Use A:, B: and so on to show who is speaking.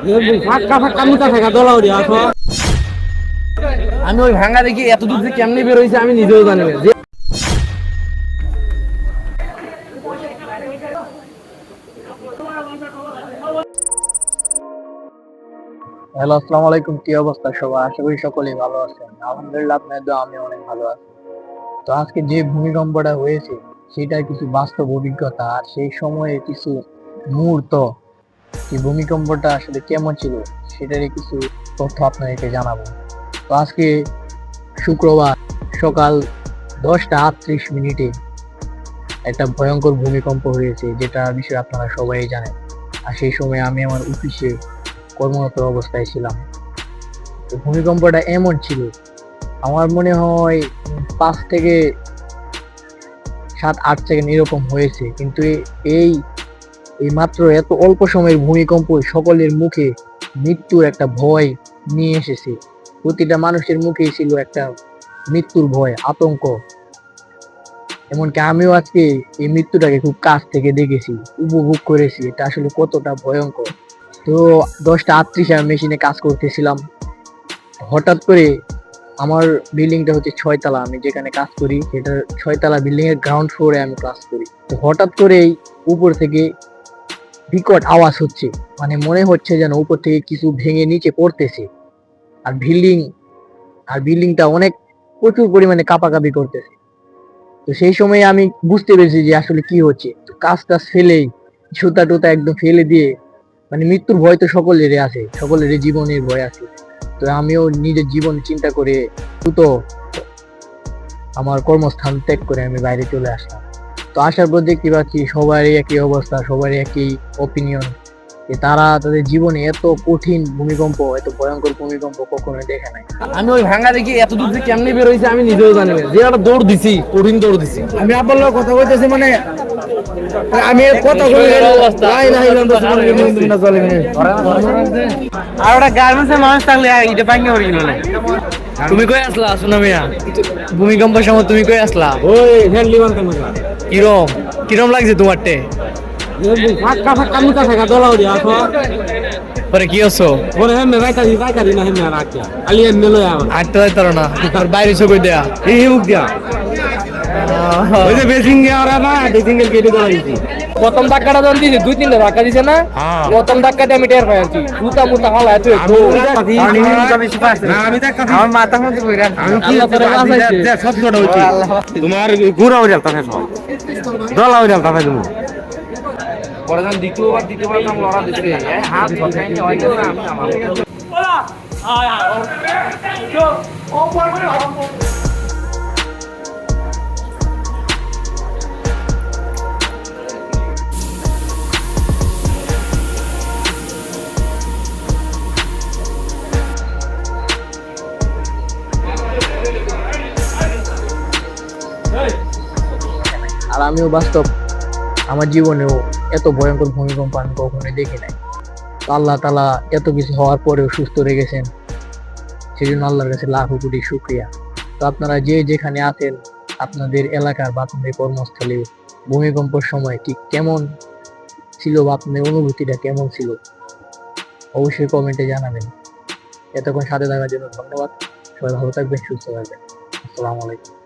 A: আমি ওই ভাঙা দেখি এত দূর থেকে কেমনি বের হয়েছে আমি নিজেও জানি না।
B: হ্যালো, আসসালামু আলাইকুম। কি অবস্থা সবার? আশা করি সকলেই ভালো আছেন। আলহামদুলিল্লাহ, আপনাদের দোয়া আমি অনেক ভালো আছি। তো আজকে যে ভূমিকম্পটা হয়েছে সেটার কিছু বাস্তব অভিজ্ঞতা আর সেই সময়ে কিছু মুহূর্ত, এই ভূমিকম্পটা আসলে কেমন ছিল সেটারই কিছু তথ্য আপনাদেরকে জানাবো। তো আজকে শুক্রবার সকাল 10:38 একটা ভয়ঙ্কর ভূমিকম্প হয়েছে, যেটা বিষয়ে আপনারা সবাই জানেন। আর সেই সময় আমি আমার অফিসে কর্মরত অবস্থায় ছিলাম। তো ভূমিকম্পটা এমন ছিল, আমার মনে হয় 5 থেকে 7-8 সেকেন্ড এরকম হয়েছে, কিন্তু এই এই মাত্র এত অল্প সময়ের ভূমিকম্প সকলের মুখে মৃত্যুর একটা ভয় নিয়ে এসেছে। প্রতিটা মানুষের মুখেই ছিল একটা মৃত্যুর ভয়, আতঙ্ক। এমনকি আমিও আজকে এই মৃত্যুটাকে খুব কাছ থেকে দেখেছি, উপভোগ করেছি এটা আসলে কতটা ভয়ঙ্কর। তো 10:38 আমি মেশিনে কাজ করতেছিলাম। হঠাৎ করে আমার বিল্ডিংটা হচ্ছে 6 তলা, আমি যেখানে কাজ করি সেটা 6 তলা বিল্ডিং এর গ্রাউন্ড ফ্লোরে আমি কাজ করি। তো হঠাৎ করেই উপর থেকে বিকট আওয়াজ হচ্ছে, মানে মনে হচ্ছে যেন উপর থেকে কিছু ভেঙে নিচে পড়তেছে। আর বিল্ডিংটা অনেক প্রচুর পরিমাণে কাঁপাকাঁপি করতেছে। তো সেই সময় আমি বুঝতে পেরেছি যে আসলে কি হচ্ছে। তো কাজ টাজ ফেলেই, জুতা টুতা একদম ফেলে দিয়ে, মানে মৃত্যুর ভয় তো সকলেরই আছে, সকলেরই জীবনের ভয় আছে। তো আমিও নিজের জীবন চিন্তা করে দ্রুত আমার কর্মস্থান ত্যাগ করে আমি বাইরে চলে আসলাম। তো আসার পর দেখতে পাচ্ছি সবারই একই অবস্থা, সবারই একই অপিনিয়ন, যে তারা তাদের জীবনে এত কঠিন ভূমিকম্প, এত ভয়ঙ্কর ভূমিকম্প কখনো দেখে নাই।
A: আমি ওই ভাঙা দেখি এত দূর থেকে কেমনি বের হয়েছে আমি নিজেও জানি না। যে একটা দৌড় দিছি, কঠিন দৌড় দিছি। আমি আব্বার লগে কথা কইতেছি, মানে আমি কথা কই নাই নাই না চলে না। আর ওটা গার্মেন্টসের মানুষ থাকলে এটা ভাঙে হয়ে গেল না। তুমি কই আসলা সোনা মিয়া? ভূমিকম্পের সময় তুমি কই আসলা? ওই হ্যান্ডলি বানতে মজা। কিরম কিরম লাগছে তোমারটে? পরে কি হছো? পরে হেমে রাইতারি না হেমে রাখিয়া আলি এমনে লয়া আটটা যাইতার না আর বাইরে চকই দেয়া এই মুখ দিয়া ওই যে বেসিং এ ওরা না বেসিং এর কেটে দেওয়া হইছে। প্রথম ধাক্কাটা যখন দিছে 2-3টা ধাক্কা দিছে না, প্রথম ধাক্কাতে আমি টের পাই আর কি জুতা মুতা হালা এত আমি দেখতাছি আমার মাথা মধ্যে কইরা আমি কি করে বাঁচাইছে যে শব্দটা হইছে তোমার ঘুরা হইরা তাছে দলা হইরা তাছে তুমি পরে যখন দ্বিতীয়বার নাম লড়া দিচ্ছে হাত খাইনি হয় না আমি আমার ওলা আয় আয় ও পর করে
B: আর আমিও বাস্তব আমার জীবনেও এত ভয়ঙ্কর ভূমিকম্প আমি কখনোই দেখি নাই। তো আল্লাহ তাআলা এত কিছু হওয়ার পরেও সুস্থ রেখেছেন, সেই জন্য আল্লাহর কাছে লাখো কোটি শুকরিয়া। তো আপনারা যে যেখানে আছেন, আপনাদের এলাকার বা আপনাদের কর্মস্থলে ভূমিকম্পের সময় ঠিক কেমন ছিল বা আপনাদের অনুভূতিটা কেমন ছিল অবশ্যই কমেন্টে জানাবেন। এতক্ষণ সাথে থাকার জন্য ধন্যবাদ। সবাই ভালো থাকবেন, সুস্থ থাকবেন। আসসালামু আলাইকুম।